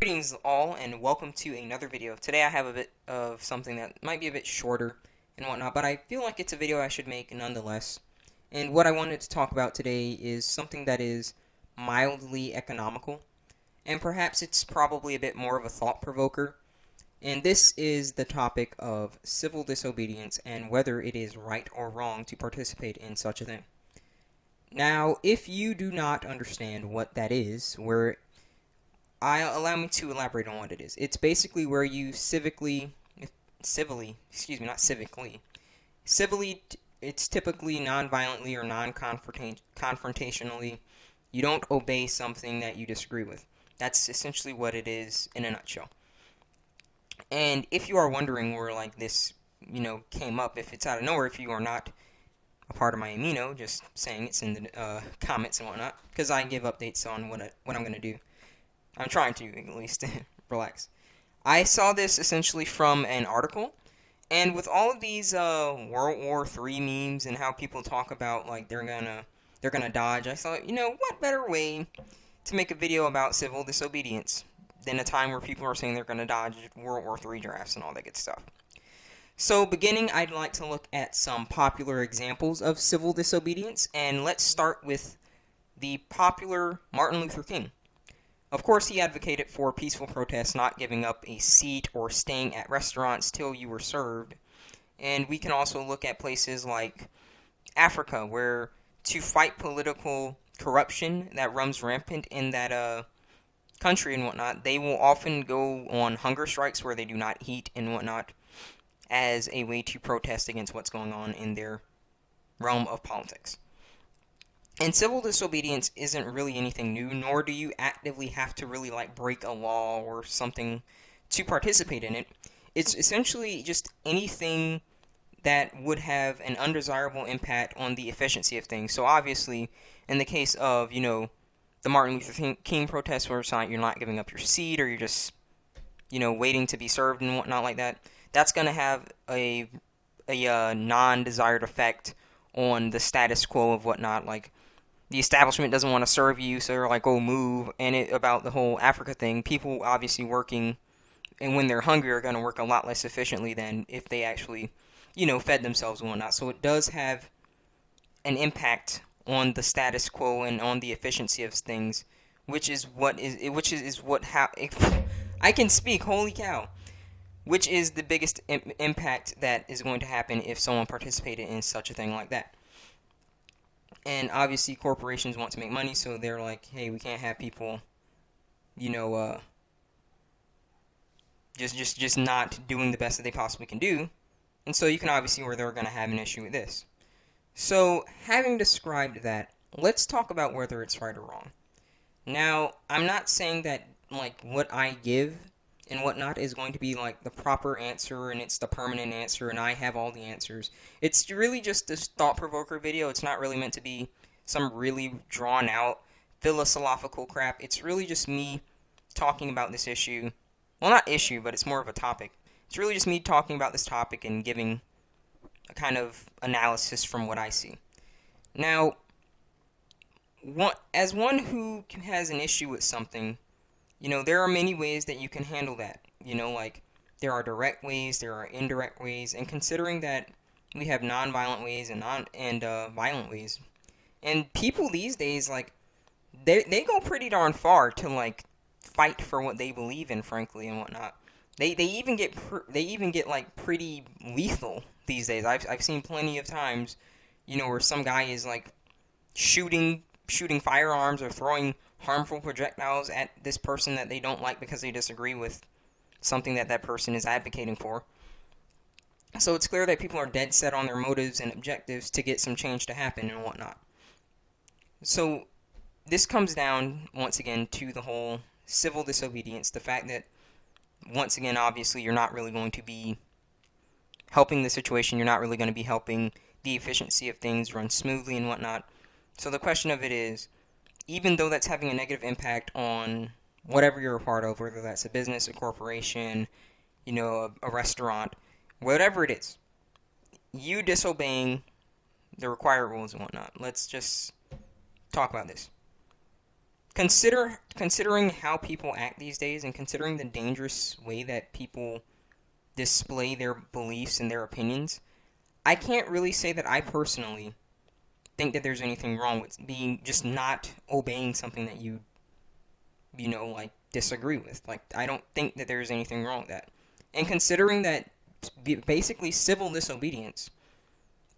Greetings all, and welcome to another video. Today I have a bit of something that might be a bit shorter and whatnot, but I feel like it's a video I should make nonetheless. And what I wanted to talk about today is something that is mildly economical, and perhaps it's probably a bit more of a thought provoker. And this is the topic of civil disobedience and whether it is right or wrong to participate in such a thing. Now, if you do not understand what that is, allow me to elaborate on what it is. It's basically where you civilly, it's typically non-violently or non-confrontationally, you don't obey something that you disagree with. That's essentially what it is in a nutshell. And if you are wondering where this, came up, if it's out of nowhere, if you are not a part of my amino, just saying it's in the comments and whatnot, because I give updates on what I'm going to do. I'm trying to, at least. Relax. I saw this essentially from an article, and with all of these World War III memes and how people talk about they're gonna dodge, I thought, what better way to make a video about civil disobedience than a time where people are saying they're gonna dodge World War III drafts and all that good stuff. So, beginning, I'd like to look at some popular examples of civil disobedience, and let's start with the popular Martin Luther King. Of course, he advocated for peaceful protests, not giving up a seat or staying at restaurants till you were served. And we can also look at places like Africa, where to fight political corruption that runs rampant in that country and whatnot, they will often go on hunger strikes where they do not eat and whatnot as a way to protest against what's going on in their realm of politics. And civil disobedience isn't really anything new, nor do you actively have to really break a law or something to participate in it. It's essentially just anything that would have an undesirable impact on the efficiency of things. So obviously, in the case of, the Martin Luther King protests where it's not, you're not giving up your seat or you're just, waiting to be served and whatnot like that, that's going to have a non-desired effect on the status quo of whatnot. The establishment doesn't want to serve you, so they're like, oh, move. And about the whole Africa thing, people obviously working, and when they're hungry, are going to work a lot less efficiently than if they actually, fed themselves and whatnot. So it does have an impact on the status quo and on the efficiency of things, which is how I can speak. Holy cow! Which is the biggest impact that is going to happen if someone participated in such a thing like that. And obviously corporations want to make money, so they're like, hey, we can't have people, just not doing the best that they possibly can do. And so you can obviously see where they're going to have an issue with this. So, having described that, let's talk about whether it's right or wrong. Now, I'm not saying that, what I give and whatnot is going to be the proper answer and it's the permanent answer and I have all the answers. It's really just this thought-provoker video. It's not really meant to be some really drawn-out philosophical crap. It's really just me talking about this issue. Well, not issue, but it's more of a topic. It's really just me talking about this topic and giving a kind of analysis from what I see. Now, as one who has an issue with something, there are many ways that you can handle that. There are direct ways, there are indirect ways, and considering that we have non-violent ways and violent ways, and people these days, they go pretty darn far to fight for what they believe in, frankly, and whatnot. They even get pretty lethal these days. I've seen plenty of times, where some guy is shooting firearms or throwing harmful projectiles at this person that they don't like because they disagree with something that person is advocating for. So it's clear that people are dead set on their motives and objectives to get some change to happen and whatnot. So this comes down, once again, to the whole civil disobedience, the fact that, once again, obviously, you're not really going to be helping the situation, you're not really going to be helping the efficiency of things run smoothly and whatnot. So the question of it is, even though that's having a negative impact on whatever you're a part of, whether that's a business, a corporation, a restaurant, whatever it is, you disobeying the required rules and whatnot. Let's just talk about this. considering how people act these days, and considering the dangerous way that people display their beliefs and their opinions, I can't really say that I personally think that there's anything wrong with being just not obeying something that like disagree with. Like, I don't think that there's anything wrong with that. And considering that basically civil disobedience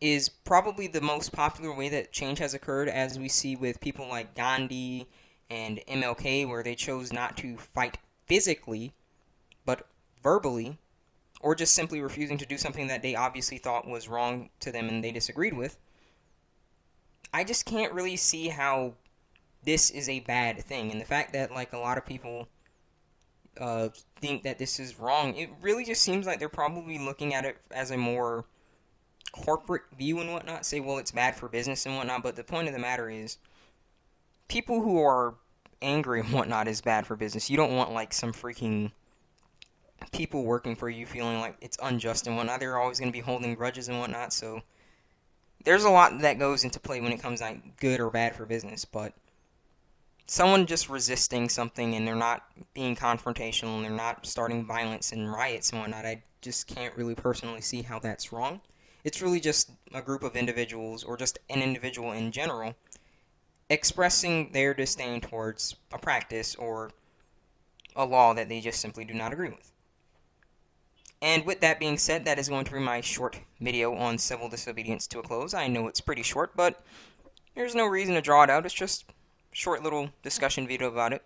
is probably the most popular way that change has occurred, as we see with people like Gandhi and MLK, where they chose not to fight physically, but verbally, or just simply refusing to do something that they obviously thought was wrong to them and they disagreed with. I just can't really see how this is a bad thing. And the fact that, like, a lot of people think that this is wrong, it really just seems like they're probably looking at it as a more corporate view and whatnot, say, well, it's bad for business and whatnot, but the point of the matter is, people who are angry and whatnot is bad for business. You don't want, like, some freaking people working for you feeling like it's unjust and whatnot. They're always going to be holding grudges and whatnot, so there's a lot that goes into play when it comes to, like, good or bad for business, but someone just resisting something and they're not being confrontational and they're not starting violence and riots and whatnot, I just can't really personally see how that's wrong. It's really just a group of individuals, or just an individual in general, expressing their disdain towards a practice or a law that they just simply do not agree with. And with that being said, that is going to bring my short video on civil disobedience to a close. I know it's pretty short, but there's no reason to draw it out. It's just a short little discussion video about it.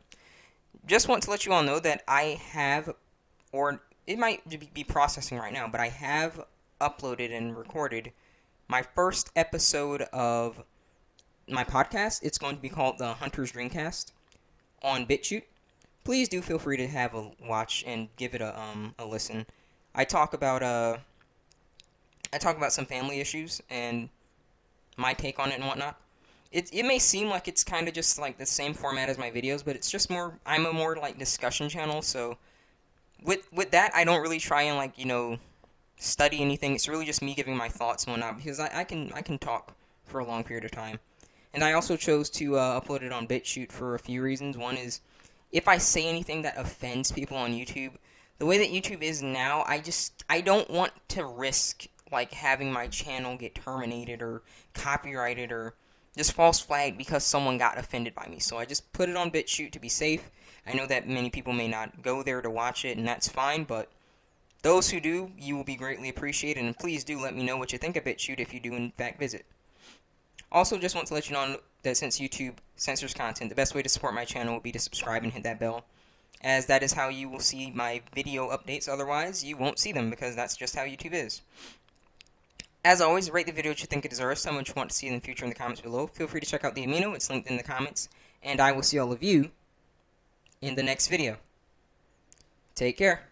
Just want to let you all know that I have, or it might be processing right now, but I have uploaded and recorded my first episode of my podcast. It's going to be called the Hunter's Dreamcast on BitChute. Please do feel free to have a watch and give it a listen. I talk about some family issues and my take on it and whatnot. It may seem like it's kind of just like the same format as my videos, but it's just more, I'm a more like discussion channel, so with that, I don't really try and, like, study anything. It's really just me giving my thoughts and whatnot, because I can talk for a long period of time. And I also chose to upload it on BitChute for a few reasons. One is, if I say anything that offends people on YouTube, the way that YouTube is now, I don't want to risk, like, having my channel get terminated or copyrighted or just false flagged because someone got offended by me. So I just put it on BitChute to be safe. I know that many people may not go there to watch it, and that's fine, but those who do, you will be greatly appreciated, and please do let me know what you think of BitChute if you do in fact visit. Also, just want to let you know that since YouTube censors content, the best way to support my channel will be to subscribe and hit that bell, as that is how you will see my video updates. Otherwise, you won't see them, because that's just how YouTube is. As always, rate the video what you think it deserves, someone you want to see in the future in the comments below. Feel free to check out the amino, it's linked in the comments, and I will see all of you in the next video. Take care.